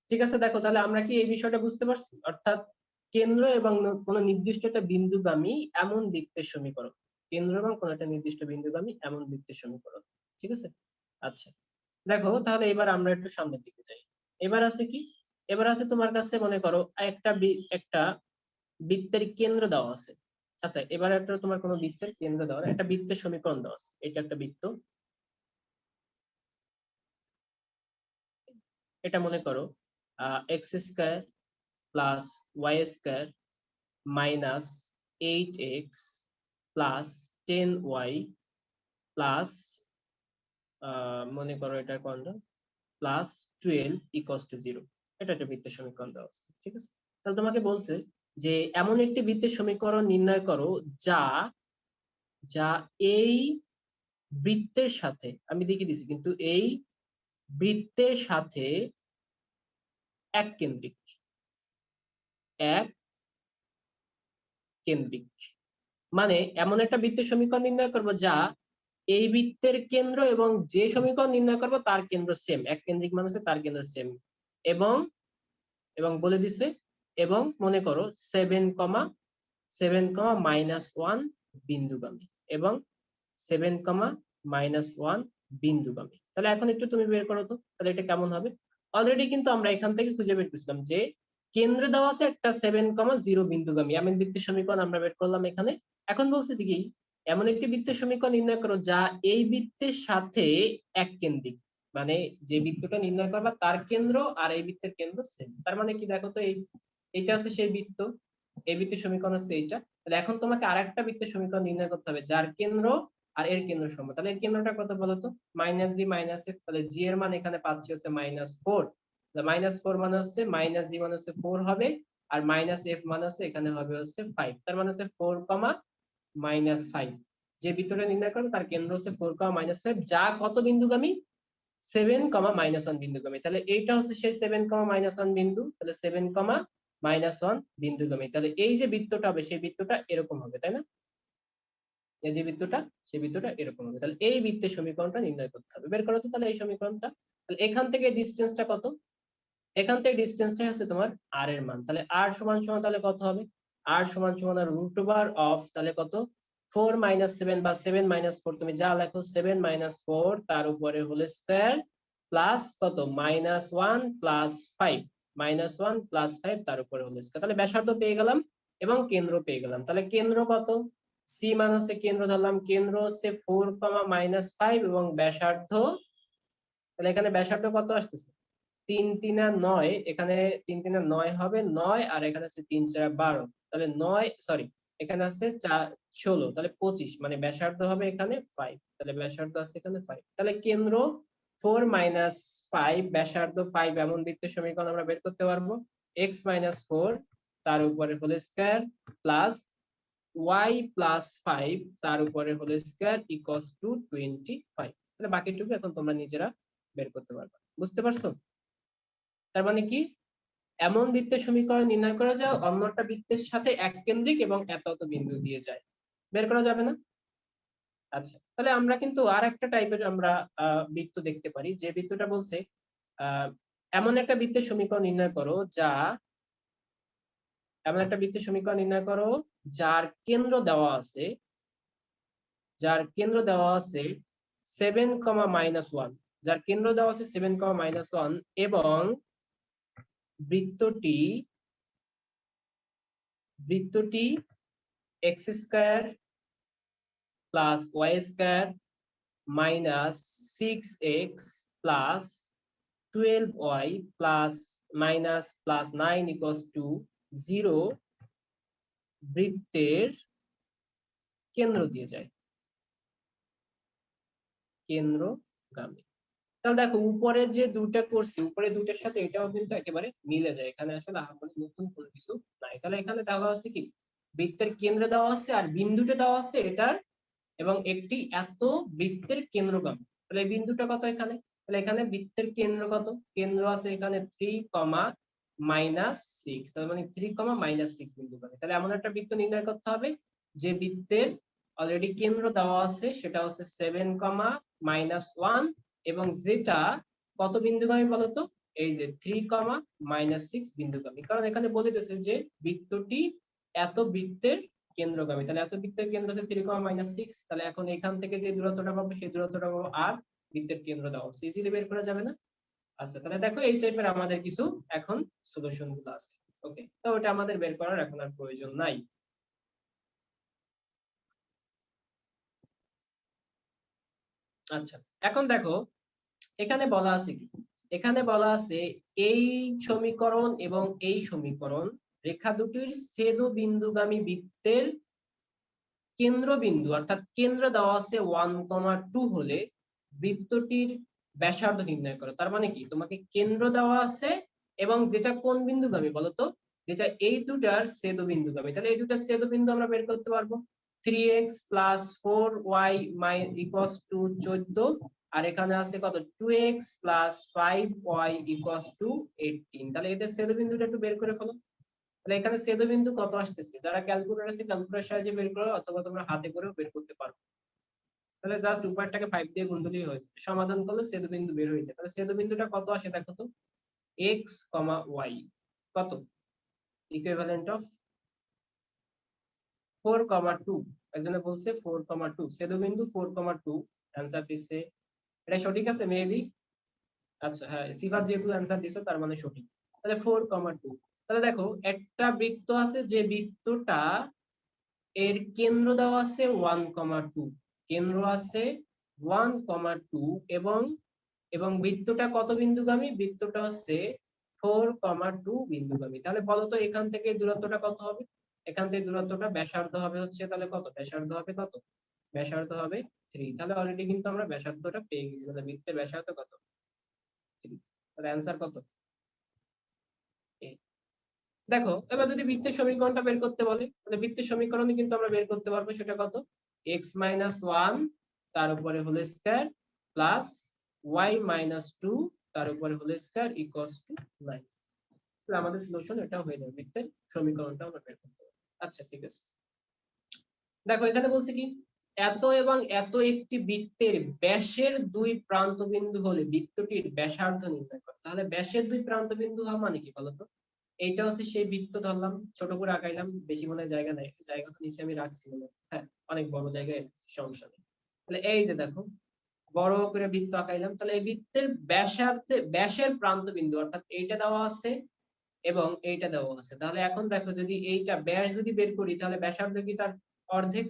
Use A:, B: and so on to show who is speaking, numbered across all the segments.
A: ঠিক আছে, দেখো তাহলে আমরা কি এই বিষয়টা বুঝতে পারছি? অর্থাৎ কেন্দ্র এবং কোন নির্দিষ্ট একটা বিন্দুগামী এমন বৃত্তের সমীকরণ, কেন্দ্র এবং কোন একটা নির্দিষ্ট বিন্দুগামী এমন বৃত্তের সমীকরণ। ঠিক আছে, আচ্ছা দেখো তাহলে এবার আমরা একটু সামনের দিকে যাই। এবার আছে কি, এবার আছে তোমার কাছে মনে করো একটা বৃত্তের কেন্দ্র দেওয়া আছে। আচ্ছা এবার একটা তোমার কোনো বৃত্তের কেন্দ্র দেওয়া, একটা বৃত্তের সমীকরণ দেওয়া আছে, এটা একটা বৃত্ত। এটা মনে করো x square plus y square minus 8x plus 10y plus মনে করো এটার কোণটা প্লাস 12 ইকুয়ালস টু 0। এটা একটা বৃত্তের সমীকরণ দেওয়া আছে। ঠিক আছে, তাহলে তোমাকে বলছে যে এমন একটি বৃত্তের সমীকরণ নির্ণয় করো যা যা এই বৃত্তের সাথে, আমি দেখিয়ে দিছি কিন্তু এই বৃত্তের সাথে এক কেন্দ্রিক, এক কেন্দ্রিক মানে এমন একটা বৃত্তের সমীকরণ নির্ণয় করব যা এই বৃত্তের কেন্দ্র এবং যে সমীকরণ নির্ণয় করব তার কেন্দ্র সেম, এক কেন্দ্রিক মানে হচ্ছে তার কেন্দ্র সেম, এবং এবং বলে দিছে এবং মনে করো 7,7,-1 বিন্দুগামী এবং 7,-1 বিন্দুগামী। তাহলে এখন একটু তুমি বের করো তো, তাহলে এটা কেমন হবে? অলরেডি কিন্তু আমরা এখান থেকে খুঁজে বের করছিলাম যে কেন্দ্র দেওয়া আছে একটা 7,0 বিন্দুগামী এমন বৃত্তের সমীকরণ আমরা বের করলাম এখানে। এখন বলছে যে কি, এমন একটি বৃত্তের সমীকরণ নির্ণয় করো যা এই বৃত্তের সাথে এক কেন্দ্রিক, মানে যে বৃত্তটা নির্ণয় করবা তার কেন্দ্র আর এই বৃত্তের কেন্দ্র সেম। তার মানে কি দেখো তো, এইটা হচ্ছে সেই বৃত্ত, এই বৃত্তের সমীকরণ হচ্ছে এইটা। তাহলে এখন তোমাকে আরেকটা বৃত্তের সমীকরণ নির্ণয় করতে হবে যার কেন্দ্র আর এর কেন্দ্র সমান। তাহলে এর কেন্দ্রটা কত বলতো? মাইনাস জি মাইনাস এফ। তাহলে জি এর মান এখানে পাচ্ছি হচ্ছে -4, -4 মানে হচ্ছে মাইনাস জি মানে হচ্ছে 4 হবে, আর মাইনাস এফ মানে হচ্ছে এখানে হবে হচ্ছে 5। তার মানে হচ্ছে 4,-5। যে বৃত্তটা নির্ণয় করবে তার কেন্দ্র হচ্ছে 4,-5, যা কত বিন্দুগামী? 7,-1 বিন্দুগামী। তাহলে এইটা হচ্ছে সেই 7,-1 বিন্দু, তাহলে 7,-1 বিন্দুগামী। তাহলে এই যে বৃত্তটা হবে সেই বৃত্তটা এরকম হবে, তাই না? এই যে বৃত্তটা, সেই বৃত্তটা এরকম হবে। তাহলে এই বৃত্তের সমীকরণটা নির্ণয় করতে হবে, বের করো তো তাহলে এই সমীকরণটা। তাহলে এখান থেকে ডিসটেন্সটা কত? এখান থেকে ডিসটেন্সটা হচ্ছে তোমার আর এর মান। তাহলে আর সমান সমান তাহলে কত হবে? আর সমান সমান রুট ওভার অফ তাহলে কত 4-7 বা 7-4 তুমি যা লেখো 7-4 তার উপরে হোল স্কয়ার প্লাস কত -1 প্লাস 5, -1 প্লাস 5 তার উপরে হোল স্কয়ার। তাহলে ব্যাসার্ধ পেয়ে গেলাম এবং কেন্দ্র পেয়ে গেলাম। তাহলে কেন্দ্র কত? সি মান হচ্ছে কেন্দ্র ধরলাম, কেন্দ্র হচ্ছে 4,-5 এবং ব্যাসার্ধ, তাহলে এখানে ব্যাসার্ধ কত আসতেছে? 3-3-9, এখানে 3-3-9 হবে 9, আর এখানে আছে 3-4-12, তাহলে 9 সরি এখানে আছে 16, তাহলে 25, মানে ব্যাসার্ধ হবে এখানে 5। তাহলে ব্যাসার্ধ আছে এখানে 5, তাহলে কেন্দ্র 4-5 ব্যাসার্ধ 5 এমন বৃত্তের সমীকরণ আমরা বের করতে পারবো। x-4 তার উপরে হোল স্কয়ার প্লাস y+5 তার উপরে হোল স্কয়ার ইকুয়ালস টু 25। তাহলে বাকিটুকু এখন তোমরা নিজেরা বের করতে পারবে। বুঝতে পারছো? তার মানে কি, এমন বৃত্তের সমীকরণ নির্ণয় করা যায় অন্যটা বৃত্তের সাথে এক কেন্দ্রিক এবং এত এত বিন্দু দিয়ে যায়, বের করা যাবে না? আচ্ছা তাহলে আমরা কিন্তু আর একটা টাইপের আমরা বৃত্ত দেখতে পারি, যে বৃত্তটা বলছে আহ এমন একটা বৃত্তের সমীকরণ নির্ণয় করো যা, এমন একটা বৃত্তের সমীকরণ নির্ণয় করো যার কেন্দ্র দেওয়া আছে, যার কেন্দ্র দেওয়া আছে 7,-1, যার কেন্দ্র দেওয়া আছে 7,-1 এবং বৃত্তটি বৃত্তটি x square plus y square minus 6x plus 12y plus মাইনাস প্লাস 9 ইকুয়ালস টু 0 বৃত্তের কেন্দ্র দিয়ে যায়, কেন্দ্রগামী। তাহলে দেখো উপরে যে দুটো করছি, উপরে দুটোর সাথে এটাও কিন্তু একেবারে মিলে যায়, এখানে আসলে আমাদের নতুন কোনো কিছু নাই। তাহলে এখানে দেওয়া আছে কি, বৃত্তের কেন্দ্র দেওয়া আছে আর বিন্দুটা দেওয়া আছে এটার, এবং একটি এত বৃত্তের কেন্দ্রগামী। তাহলে এই বিন্দুটা কত এখানে? তাহলে এখানে বৃত্তের কেন্দ্র কত? কেন্দ্র আছে এখানে 3,-6, তার মানে 3,-6 বিন্দুগামী। তাহলে এমন একটা বৃত্ত নির্ণয় করতে হবে যে বৃত্তের অলরেডি কেন্দ্র দেওয়া আছে, সেটা হচ্ছে 7,-1 এবং যেটা কত বিন্দুগামী বলতো? এই যে 3, -6 বিন্দুগামী, কারণ এখানে বলে দিয়েছে যে বৃত্তটি এত বৃত্তের কেন্দ্রগামী। তাহলে এত বৃত্তের কেন্দ্র হচ্ছে 3, -6, তাহলে এখন এখান থেকে যে দূরত্বটা পাবো সেই দূরত্বটা পাবো আর বৃত্তের কেন্দ্র দেওয়া ইজিলি বের করা যাবে না? আচ্ছা, তাহলে দেখো এই টাইপের আমাদের কিছু এখন সলিউশন গুলো আছে। ওকে, তো ওটা আমাদের বের করার এখন আর প্রয়োজন নাই। আচ্ছা, এখন দেখো এখানে বলা আছে কি, এখানে বলা আছে এই সমীকরণ এবং এই সমীকরণ রেখা দুটির ছেদবিন্দুগামী বৃত্তের কেন্দ্রবিন্দু অর্থাৎ কেন্দ্র দেওয়া আছে 1,2 হলে বৃত্তটির ব্যাসার্ধ নির্ণয় করো। তার মানে কি, তোমাকে কেন্দ্র দেওয়া আছে এবং যেটা কোন বিন্দুগামী বলতো, যেটা এই দুটার ছেদবিন্দুগামী। তাহলে এই দুটার ছেদবিন্দু আমরা বের করতে পারবো। 3x + 4y = 14, আর এখানে আছে কত, 2x + 5y = 18। তাহলে এদের ছেদবিন্দুটা একটু বের করে ফেলো। তাহলে এখানে ছেদবিন্দু কত আসতেছে, যারা ক্যালকুলেটর আছে ক্যালকুলেটর সাহায্যে বের করো, অথবা তোমরা হাতে করেও বের করতে পারো। তাহলে জাস্ট উপরটাকে 5 দিয়ে গুণ দিলেই হয়ে যাবে, সমাধান করলে ছেদবিন্দু বের হয়ে যায়। তাহলে ছেদবিন্দুটা কত আসে দেখো তো, x, y কত, ইকুইভ্যালেন্ট অফ 4,2। একজনে বলছে 4,2, ছেদবিন্দু 4,2 অ্যানসার দিচ্ছে। এটা সঠিক আছে মেবি? আচ্ছা হ্যাঁ, সিফাত যেহেতু অ্যানসার দিছো তার মানে সঠিক। তাহলে 4,2। তাহলে দেখো একটা বৃত্ত আছে, যে বৃত্তটা এর কেন্দ্র দেওয়া আছে 1,2, কেন্দ্র আছে 1,2 এবং এবং বৃত্তটা কত বিন্দুগামী, বৃত্তটা হচ্ছে 4,2 বিন্দুগামী। তাহলে বলো তো এখান থেকে দূরত্বটা কত হবে, এখান থেকে দূরত্বটা ব্যাসার্ধ হবে হচ্ছে, তাহলে কত ব্যাসার্ধ হবে, কত ব্যাসার্ধ হবে 3। তাহলে অলরেডি কিন্তু আমরা ব্যাসার্ধটা পেয়ে গেছি, তাহলে বৃত্তের ব্যাসার্ধ কত, 3। তাহলে অ্যান্সার কত? দেখো এবার যদি বৃত্তের সমীকরণটা বের করতে বলে, তাহলে বৃত্তের সমীকরণে কিন্তু আমরা বের করতে পারবো, সেটা কত, x-1 তার উপরে হোল স্কয়ার প্লাস y-2 তার উপরে হোল স্কয়ার ইকুয়ালস টু 9। তাহলে আমাদের সলিউশন এটা হয়ে যাবে, বৃত্তের সমীকরণটা আমরা বের করতে পারবো। আচ্ছা ঠিক আছে, দেখো এখানে বলছে কি, এত এবং এত একটি বৃত্তের ব্যাসের দুই প্রান্ত বিন্দু হলে বৃত্তটির ব্যাসার্ধ নির্ণয় করো। তাহলে ব্যাসের দুই প্রান্ত বিন্দু হওয়া মানে কি বলতো, এইটা হচ্ছে সেই বৃত্ত ধরলাম, ছোট করে আঁকাইলাম, বেশি মনে জায়গা নাই, জায়গা তো নিচে আমি রাখছি মনে, হ্যাঁ অনেক বড় জায়গায় রাখছি, সমস্যা নেই। তাহলে এই যে দেখো বড় করে বৃত্ত আঁকাইলাম, তাহলে এই বৃত্তের ব্যাসার্ধে ব্যাসের প্রান্ত বিন্দু অর্থাৎ এইটা দেওয়া আছে এবং এইটা দেওয়া আছে। তাহলে এখন দেখো যদি এইটা ব্যাস যদি বের করি, তাহলে ব্যাসার্ধ কি তার অর্ধেক।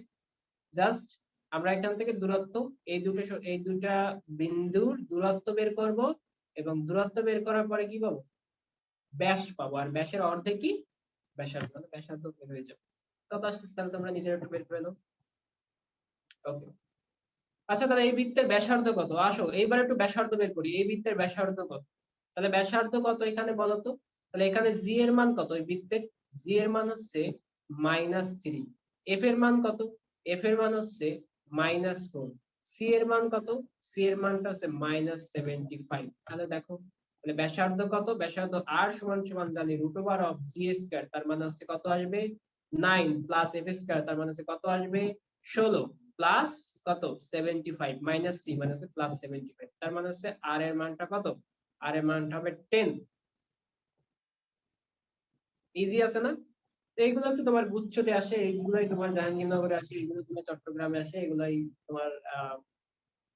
A: জাস্ট আমরা এখান থেকে দূরত্ব, এই দুটা বিন্দুর দূরত্ব বের করব এবং দূরত্ব বের করার পরে কি পাবো, ব্যাস পাবো, আর ব্যাসের অর্ধেক কি ব্যাসার্ধ, ব্যাসার্ধ বের হয়ে যাবে। কত আসছে তাহলে তোমরা নিজেরা একটু বের করে নাও। ওকে, আচ্ছা তাহলে এই বৃত্তের ব্যাসার্ধ কত, আসো এইবার একটু ব্যাসার্ধ বের করি, এই বৃত্তের ব্যাসার্ধ কত। তাহলে ব্যাসার্ধ কত এখানে বলো তো, তাহলে এখানে জি এর মান কত, এই বৃত্তের জি এর মান হচ্ছে -3, এফ এর মান কত, এফ এর মান হচ্ছে -4, সি এর মান কত, সি এর মানটা হচ্ছে -75। তাহলে দেখো তাহলে ব্যাসার্ধ কত, ব্যাসার্ধ আর সমান সমান জানি √জি², তার মানে হচ্ছে কত আসবে 9 প্লাস এফ স্কয়ার, তার মানে হচ্ছে কত আসবে 16 প্লাস কত 75 মাইনাস সি মানে হচ্ছে +75, তার মানে হচ্ছে আর এর মানটা কত, আর এর মানটা হবে 10। ইজি আছে না? তো এইগুলো হচ্ছে তোমার গুচ্ছতে আসে, এইগুলাই তোমার জাহাঙ্গীরনগরে আসে, এগুলো তোমার চট্টগ্রামে আসে, এগুলাই তোমার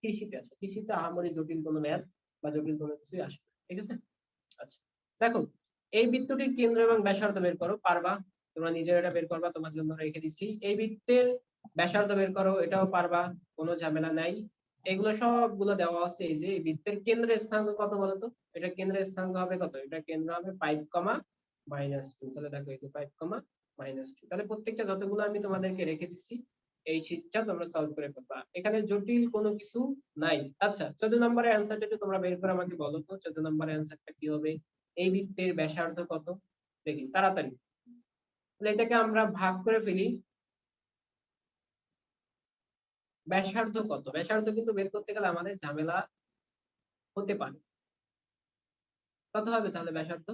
A: কৃষিতে আসে। কৃষিতে আহামরি জটিল কোনো ম্যাথ বা জটিল কোনো কিছুই আসে না, ঠিক আছে। আচ্ছা দেখো এই বৃত্তটির কেন্দ্র এবং ব্যাসার্ধ বের করো, পারবা তোমরা নিজেরা, এটা বের করবা, তোমার জন্য রেখে দিচ্ছি। এই বৃত্তের ব্যাসার্ধ বের করো, এটাও পারবা, কোনো ঝামেলা নাই। এগুলো সবগুলো দেওয়া আছে। এই যে এই বৃত্তের কেন্দ্রের স্থানাঙ্ক কত বলতো, এটা কেন্দ্রের স্থানাঙ্ক হবে কত, এটা কেন্দ্র হবে 5,-2। তাহলে দেখো এই যে 5,-2, তাহলে প্রত্যেকটা যতগুলো আমি তোমাদেরকে রেখে দিচ্ছি এই শীটটা তোমরা সলভ করে ফেলবা, এখানে জটিল কোনো কিছু নাই। আচ্ছা 14 নম্বরের অ্যান্সারটা একটু তোমরা বের করে আমাকে বলো তো, 14 নম্বরের অ্যান্সারটা কি হবে, এই বৃত্তের ব্যাসার্ধ কত, দেখি তাড়াতাড়ি। তাহলে এটাকে আমরা ভাগ করে ফেলি, ব্যাসার্ধ কত, ব্যাসার্ধ কিন্তু বের করতে গেলে আমাদের ঝামেলা হতে পারে। কত হবে তাহলে ব্যাসার্ধ,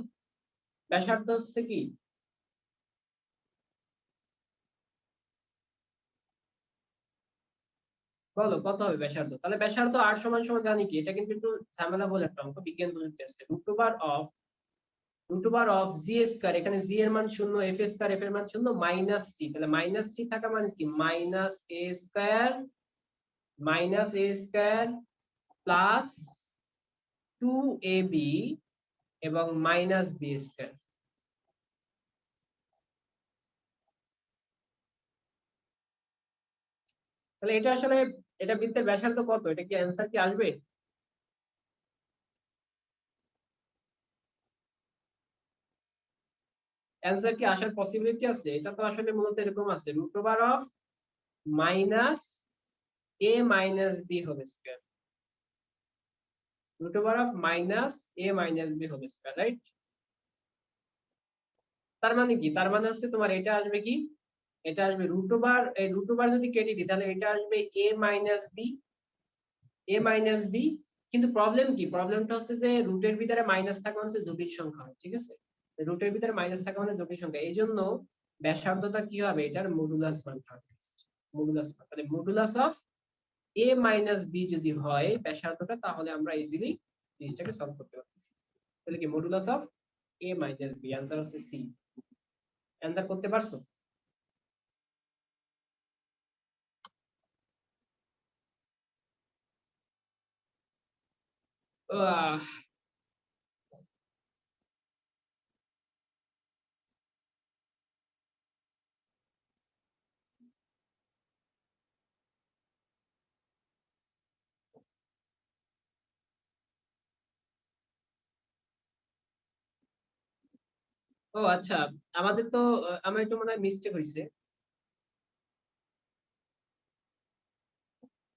A: ব্যাসার্ধ হচ্ছে কি, বলো কত হবে ব্যাসার্ধ? তাহলে ব্যাসার্ধ আর সমান সমান জানি কি, এটা কিন্তু একটু ঝামেলা বলে একটা অঙ্ক, বিজ্ঞান প্রযুক্তি আছে। √of জি স্কয়ার, এখানে জি এর মান 0, এফ স্কয়ার, এফ এর মান 0, মাইনাস সি, তাহলে মাইনাস সি থাকা মানে কি মাইনাস এ স্কয়ার প্লাস 2ab এবং মাইনাস বি স্কয়ার। তাহলে এটা আসলে, এটা বৃত্তের ব্যাসার্ধ কত, এটা কি অ্যান্সার কি আসবে? অ্যান্সার কি আসার পসিবিলিটি আছে? এটা তো আসলে মূলত এরকম আছে, √of minus a minus b whole square, √of minus a minus b whole square, right? তার মানে কি, তার মানে হচ্ছে তোমার এটা আসবে কি, এটা আসবে এই √, যদি কেটে দিই তাহলে এটা আসবে a মাইনাস বি। কিন্তু প্রবলেম কি, প্রবলেমটা হচ্ছে যে রুটের ভিতরে মাইনাস থাকা মানে হচ্ছে জটিল সংখ্যা হয়, ঠিক আছে? রুটের ভিতরে মাইনাস থাকা মানে জটিল সংখ্যা, এই জন্য ব্যাসার্ধটা কি হবে, এটার মডুলাস মানটা হবে, মডুলাস মান। তাহলে modulus of a minus b যদি হয় ব্যাসার্ধটা, তাহলে আমরা ইজিলি জিনিসটাকে সলভ করতে পারতেছি। তাহলে কি modulus of a minus b, answer হচ্ছে সি। অ্যান্সার করতে পারছো? আহ, ও আচ্ছা, আমাদের তো আমার একটু মনে হয় মিস্টেক হয়েছে,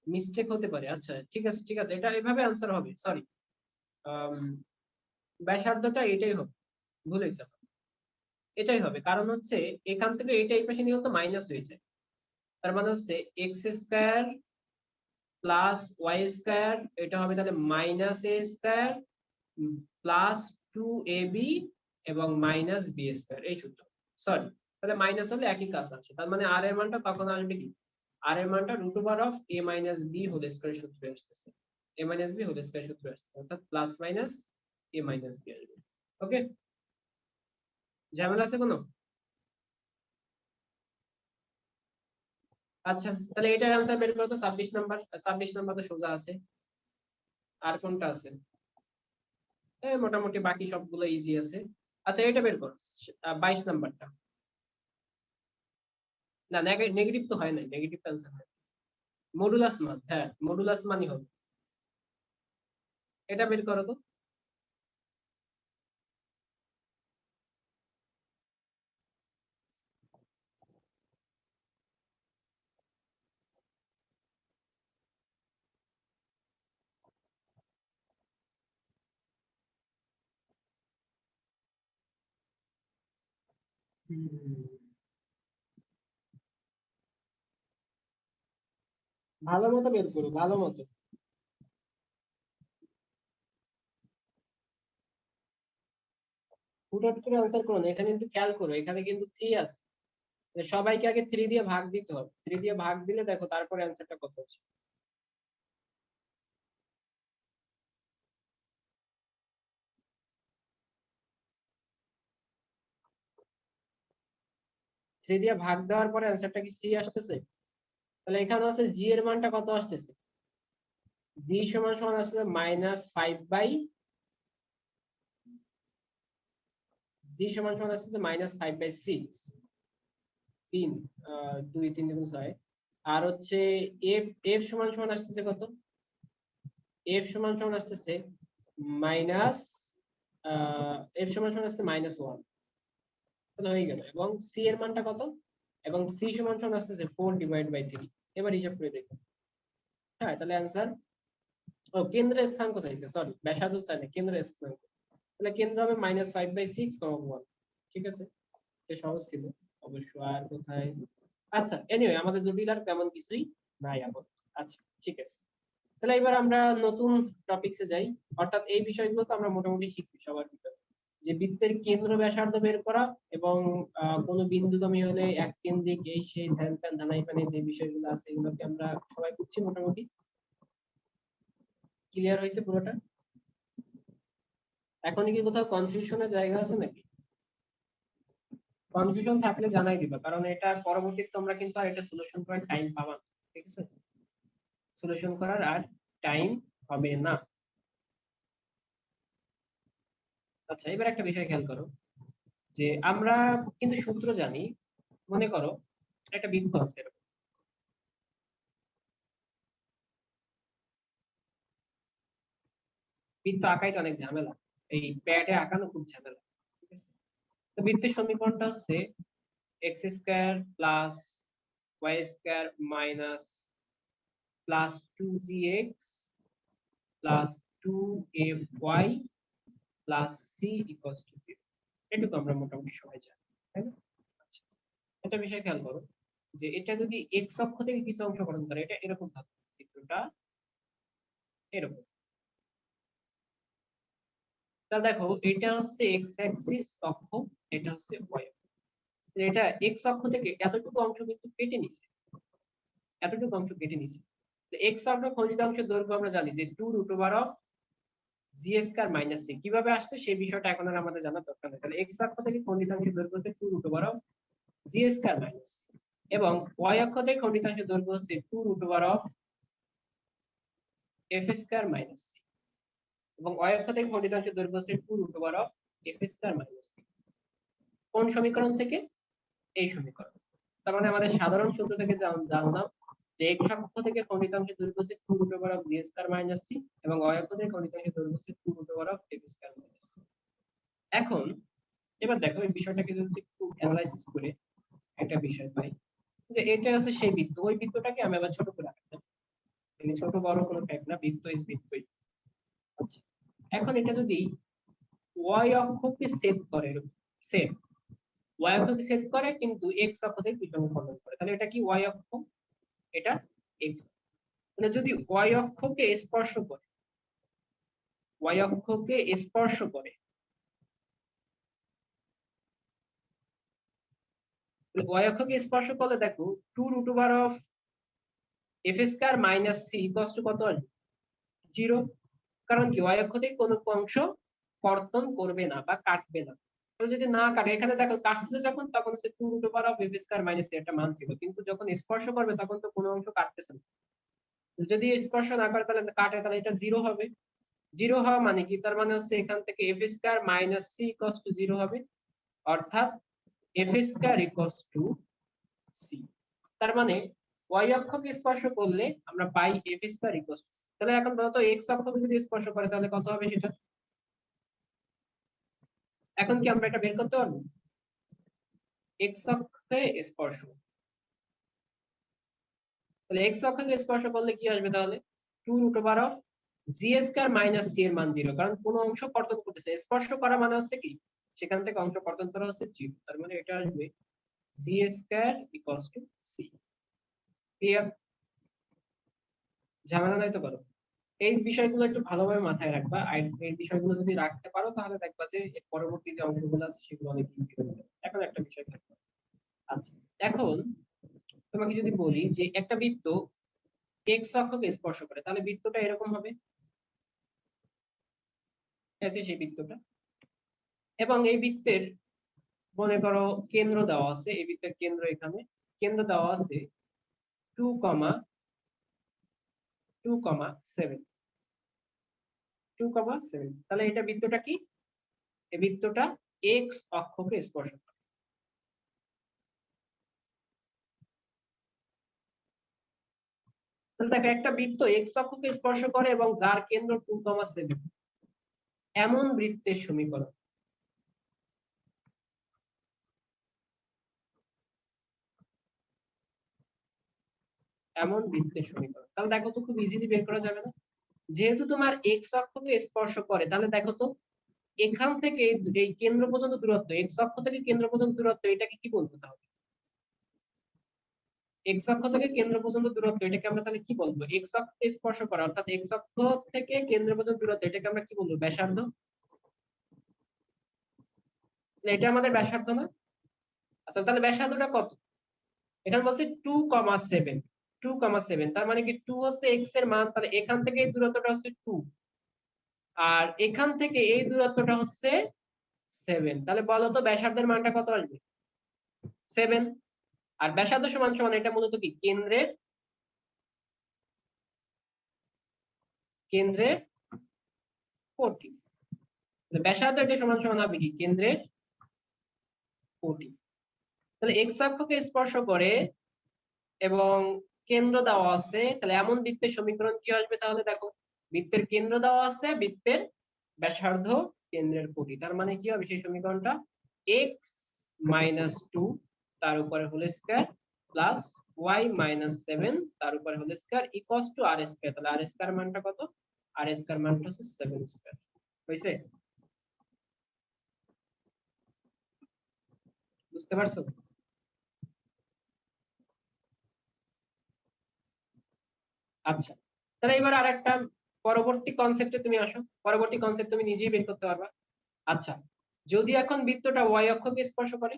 A: মিস্টেক হতে পারে। আচ্ছা ঠিক আছে, ঠিক আছে, এটা এভাবে আনসার হবে, সরি। ব্যাসার্ধটা এটাই হবে, ভুল হয়েছে আমার। এটাই হবে, কারণ হচ্ছে এখান থেকে এটা এই পাশে নিয়ে তো মাইনাস হয়ে যায়, তার মানে হচ্ছে x square plus y square, এটা হবে তাহলে মাইনাস এ স্কয়ার প্লাস 2ab এবং মাইনাস বি স্কয়ার, এই সূত্র। সরি, তাহলে মাইনাস হলে একই কাজ আছে, তার মানে আর এর মানটা তখন আসবে কি, আর এর মানটা √of a minus b whole square সূত্রে আসতেছে, a minus b whole square সূত্রে আসতেছে, অর্থাৎ plus minus a minus b আসবে। ওকে, ঝামেলা আছে কোনো? আচ্ছা তাহলে এটার অ্যান্সার বের করো তো, 26 নাম্বার, 26 নাম্বার তো সোজা আছে। আর কোনটা আছে? মোটামুটি বাকি সবগুলো ইজি আছে। আচ্ছা এটা বের করো, 22 নাম্বারটা। না, নেগেটিভ তো হয় নাই, নেগেটিভ তো অ্যান্সার হয়। মডুলাস মান, হ্যাঁ মডুলাস মানই হবে। এটা বের করো তো। ভালো মতো বের করো, ভালো মতো। হুটহাট করে অ্যান্সার করো না, এখানে কিন্তু খেয়াল করো, এখানে কিন্তু 3 আছে, তো সবাইকে আগে 3 দিয়ে ভাগ দিতে হবে, 3 দিয়ে ভাগ দিলে দেখো তারপরে অ্যান্সারটা কত হচ্ছে। 3 দিয়ে ভাগ দেওয়ার পরে অ্যান্সারটা কি সি আসতেছে? তাহলে এখানে আছে জি এর মানটা কত আসতেছে, জি সমান সমান আসছে জি সমান সমান আসছে -5/6, 3, 2 3 গুণ 6। আর হচ্ছে এফ এফ সমান সমান আসতেছে কত, এফ সমান সমান আসতেছে মাইনাস এফ সমান সমান আসছে -1, তাহলে হয়ে গেল। এবং সি এর মানটা কত, এবং সি সমান সমান আসতেছে 4/3। এবার হিসাব করে দেখো। হ্যাঁ তাহলে অ্যান্সার, ও কেন্দ্রের স্থানাঙ্ক চাইছে, সরি ব্যাসার্ধ চাই না, কেন্দ্রের স্থানাঙ্ক। তাহলে কেন্দ্র হবে -5/6, 1। ঠিক আছে, এটা সহজ ছিল অবশ্য। আর কোথায়, আচ্ছা এনিওয়ে আমাদের জটিল আর তেমন কিছুই নাই আপাতত। আচ্ছা ঠিক আছে, তাহলে এবার আমরা নতুন টপিকসে যাই, অর্থাৎ এই বিষয়গুলো তো আমরা মোটামুটি শিখছি সবার ভিতরে। যে বৃত্তের কেন্দ্র ব্যাসার্ধ বের করা এবং কোন বিন্দুগামী হলে এক কেন্দ্রিক এই সেই ধ্যান ত্যান ধানাই পানে যে বিষয়গুলো আছে এগুলোকে আমরা সবাই বুঝছি মোটামুটি। ক্লিয়ার হয়েছে পুরোটা? এখন কি কোথাও কনফিউশনের জায়গা আছে নাকি? কনফিউশন থাকলে জানাই দিবা, কারণ এটা পরবর্তীতে তোমরা কিন্তু আর এটা সলিউশন করার টাইম পাবা না, ঠিক আছে? সলিউশন করার আর টাইম হবে না। আচ্ছা, এবার একটা বিষয় খেয়াল করো, যে আমরা কিন্তু সূত্র জানি। মনে করো একটা বৃত্ত আছে এরকম। বৃত্ত আঁকাই তো অনেক ঝামেলা, এই প্যাডে আঁকানো খুব ঝামেলা, ঠিক আছে? তো বৃত্তের সমীকরণটা হচ্ছে x square plus y square minus plus 2gx plus 2fy plus c equals to 0। এটুকু আমরা মোটামুটি সবাই জানি, তাই না? আচ্ছা, একটা বিষয় খেয়াল করো, যে এটা যদি এক্স অক্ষ থেকে কিছু অংশ গঠন করে, এটা এরকম থাকবে, চিত্রটা এরকম। তাহলে দেখো, এটা হচ্ছে এক্স অ্যাক্সিস অক্ষ, এটা হচ্ছে ওয়াই অক্ষ। এটা এক্স অক্ষ থেকে এতটুকু অংশ কিন্তু কেটে নিছে, এতটুকু অংশ কেটে নিছে। এক্স অক্ষ খণ্ডিতাংশের দৈর্ঘ্য আমরা জানি যে 2√অফ জি স্কয়ার মাইনাস সি। কিভাবে আসছে সেই বিষয়টা এখন আর আমাদের জানার দরকার নেই। তাহলে এক্স অক্ষ থেকে খণ্ডিতাংশের দৈর্ঘ্য হচ্ছে 2√অফ জি স্কয়ার মাইনাস, এবং ওয়াই অক্ষ থেকে খণ্ডিতাংশের দৈর্ঘ্য হচ্ছে 2√অফ এফ স্কয়ার মাইনাস সি, এবং ওয়াই অক্ষ থেকে খণ্ডিতাংশের দৈর্ঘ্য হচ্ছে 2√অফ এফ স্কয়ার মাইনাস সি। কোন সমীকরণ থেকে? এই সমীকরণ। তার মানে আমাদের সাধারণ সূত্র থেকে জানলাম যে এক্স অক্ষ থেকে খণ্ডিতাংশের দৈর্ঘ্য হচ্ছে 2√অফ জি স্কয়ার মাইনাস সি, এবং ওয়াই অক্ষ থেকে খণ্ডিতাংশের দৈর্ঘ্য হচ্ছে 2√অফ এফ স্কয়ার মাইনাস সি। এখন এবার দেখো, এই বিষয়টাকে যদি একটু অ্যানালাইসিস করে একটা বিষয় পাই, যে এটা হচ্ছে সেই বৃত্ত। ওই বৃত্তটাকে আমি আবার ছোট করে রাখলাম, মানে ছোট বড় কোনো ফ্যাক্ট না, বৃত্ত ইজ বৃত্তই। আচ্ছা, এখন এটা যদি ওয়াই অক্ষকে সেট করে, সেট ওয়াই অক্ষকে সেট করে কিন্তু এক্স অক্ষ থেকে কিছু অংশ খণ্ডন করে, তাহলে এটা কি ওয়াই অক্ষ, এটা এক্স। মানে যদি ওয়াই অক্ষকে স্পর্শ করে, ওয়াই অক্ষকে স্পর্শ করে, ওয়াই অক্ষকে স্পর্শ করলে দেখো 2√অফ F square minus C equals to কত আসবে? 0। কারণ কি, ওয়াই অক্ষ থেকে কোনো অংশ কর্তন করবে না বা কাটবে না। তো যদি না কাটে, এখানে দেখো কাটছিল যখন, তখন হচ্ছে 2√অফ এফ স্কয়ার মাইনাস সি একটা মান ছিল, কিন্তু যখন স্পর্শ করবে তখন তো কোনো অংশ কাটতেছে না। যদি স্পর্শ না করে তাহলে কাটে, তাহলে এটা 0 হবে। 0 হওয়া মানে কি, তার মানে হচ্ছে এখান থেকে F square minus C equals to 0 হবে, অর্থাৎ F square equals to C. তার মানে ওয়াই অক্ষকে স্পর্শ করলে আমরা পাই F square equals to C. তাহলে এখন বলতো এক্স অক্ষকে যদি স্পর্শ করে তাহলে কত হবে সেটা? এখন কি আমরা এটা বের করতে পারবো? এক্স অক্ষে স্পর্শ, তাহলে এক্স অক্ষকে স্পর্শ করলে কি আসবে তাহলে? 2√অফ জি স্কয়ার মাইনাস সি এর মান 0, কারণ কোন অংশ কর্তন করতেছে। স্পর্শ করা মানে হচ্ছে কি, সেখান থেকে অংশ কর্তন করা হচ্ছে 0, তার মানে এটা আসবে G square equals to C. Clear? ঝামেলা নাই তো? করো, এই বিষয়গুলো একটু ভালোভাবে মাথায় রাখবা। এই বিষয়গুলো যদি রাখতে পারো তাহলে দেখবা যে এর পরবর্তী যে অংশগুলো আছে সেগুলো অনেক ইজি হয়ে যাবে। এখন একটা বিষয় দেখো। আচ্ছা, এখন তোমাকে যদি বলি যে একটা বৃত্ত এক্স অক্ষকে স্পর্শ করে, তাহলে বৃত্তটা এরকম হবে, আছে সেই বৃত্তটা। এবং এই বৃত্তের মনে করো কেন্দ্র দেওয়া আছে, এই বৃত্তের কেন্দ্র এখানে, কেন্দ্র দেওয়া আছে 2,7, 2,7। তাহলে এটা বৃত্তটা কি? এই বৃত্তটা এক্স অক্ষকে স্পর্শ করে। তাহলে দেখো, একটা বৃত্ত এক্স অক্ষকে স্পর্শ করে এবং যার কেন্দ্র 2,7, এমন বৃত্তের সমীকরণ। এমন বৃত্তের সমীকরণ, তাহলে দেখো তো খুব ইজিলি বের করা যাবে না? যেহেতু তোমার এক্স অক্ষকে স্পর্শ করে, তাহলে দেখো তো এখান থেকে এই কেন্দ্র পর্যন্ত দূরত্ব, এক্স অক্ষ থেকে কেন্দ্র পর্যন্ত দূরত্ব, এটাকে কি বলবো তাহলে? এক্স অক্ষ থেকে কেন্দ্র পর্যন্ত দূরত্ব, এটাকে আমরা তাহলে কি বলবো? এক্স অক্ষকে স্পর্শ করা, অর্থাৎ এক্স অক্ষ থেকে কেন্দ্র পর্যন্ত দূরত্ব, এটাকে আমরা কি বলবো? ব্যাসার্ধ। এটা আমাদের ব্যাসার্ধ না? আচ্ছা তাহলে ব্যাসার্ধটা কত? এখানে বলছে 2,7, 2,7 তার মানে কি 2 হচ্ছে x এর মান, তাহলে এখান থেকে এই দূরত্বটা হচ্ছে 2 আর এখান থেকে এই দূরত্বটা হচ্ছে 7, তাহলে বলো তো ব্যাসার্ধের মানটা কত আসবে? 7। আর ব্যাসার্ধ সমান সমান এটা মূলত কি কেন্দ্রের কোটি। ব্যাসার্ধ এটা সমান সমান হবে কি কেন্দ্রের কোটি। তাহলে এক্স অক্ষকে স্পর্শ করে এবং কেন্দ্র দেওয়া আছে, তাহলে এমন বৃত্তের সমীকরণ কি আসবে? তাহলে দেখো বৃত্তের কেন্দ্র দেওয়া আছে, বৃত্তের ব্যাসার্ধ কেন্দ্রের কোটি, তার মানে কি হবে সেই সমীকরণটা? এক্স মাইনাস 2 তার উপরে whole square plus y minus 7 তার উপরে whole square equals to r square. তাহলে আর স্কয়ার মানটা কত? আর স্কয়ার মানটা হচ্ছে 7 স্কয়ার। হইছে? বুঝতে পারছো? আচ্ছা তাহলে এবার আরেকটা পরবর্তী কনসেপ্টে তুমি আসো, পরবর্তী কনসেপ্ট তুমি নিজেই বের করতে পারবা। আচ্ছা যদি এখন বৃত্তটা ওয়াই অক্ষকে স্পর্শ করে,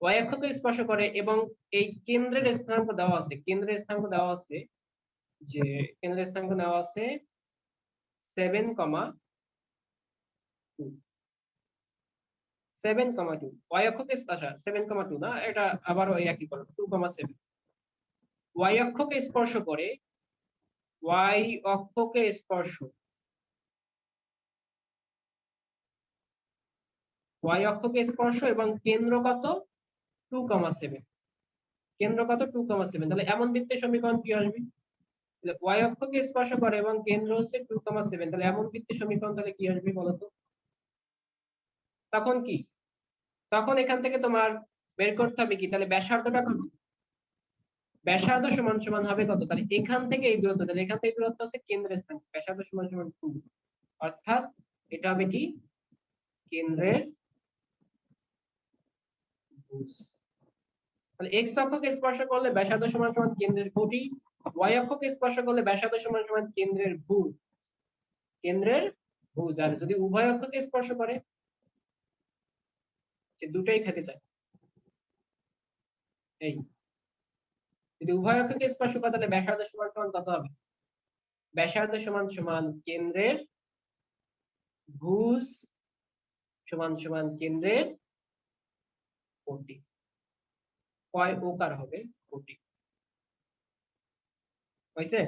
A: ওয়াই অক্ষকে স্পর্শ করে এবং এই কেন্দ্রের স্থানাঙ্ক দেওয়া আছে, কেন্দ্রের স্থানাঙ্ক দেওয়া আছে যে কেন্দ্রের স্থানাঙ্ক দেওয়া আছে 7,2, 7,2 ওয়াই অক্ষকে স্পর্শ 7,2 না, এটা আবার ওই একই করো 2,7 ওয়াই অক্ষকে স্পর্শ করে, ওয়াই অক্ষকে স্পর্শ, ওয়াই অক্ষকে স্পর্শ এবং কেন্দ্র কত? 2,7, কেন্দ্র কত? 2,7, তাহলে এমন বৃত্তের সমীকরণ কি আসবে? ওয়াই অক্ষকে স্পর্শ করে এবং কেন্দ্র হচ্ছে 2,7, তাহলে এমন বৃত্তের সমীকরণ তাহলে কি আসবে বলতো? তখন কি? তখন এখান থেকে তোমার বের করতে হবে কি, তাহলে ব্যাসার্ধটা কত? ব্যাসার্ধ সমান সমান হবে কত? তাহলে এখান থেকে এই দূরত্ব, তাহলে এখান থেকে দূরত্ব হচ্ছে কেন্দ্রের স্থান, ব্যাসার্ধ সমান সমান 2, অর্থাৎ এটা হবে কি কেন্দ্রের ভুজ। তাহলে এক্স অক্ষকে স্পর্শ করলে ব্যাসার্ধ সমান সমান কেন্দ্রের কোটি, ওয়াই অক্ষকে স্পর্শ করলে ব্যাসার্ধ সমান সমান কেন্দ্রের ভুজ, কেন্দ্রের ভুজ। আর যদি উভয় অক্ষকে স্পর্শ করে, সে দুটাই খেতে চায়, এই যদি উভয় অক্ষকে স্পর্শ করে তাহলে ব্যাসার্ধ সমান সমান কত হবে? ব্যাসার্ধ সমান সমান কেন্দ্রের ভুজ সমান সমান কেন্দ্রের কোটি, কয় ওকার হবে কোটি। হয়েছে?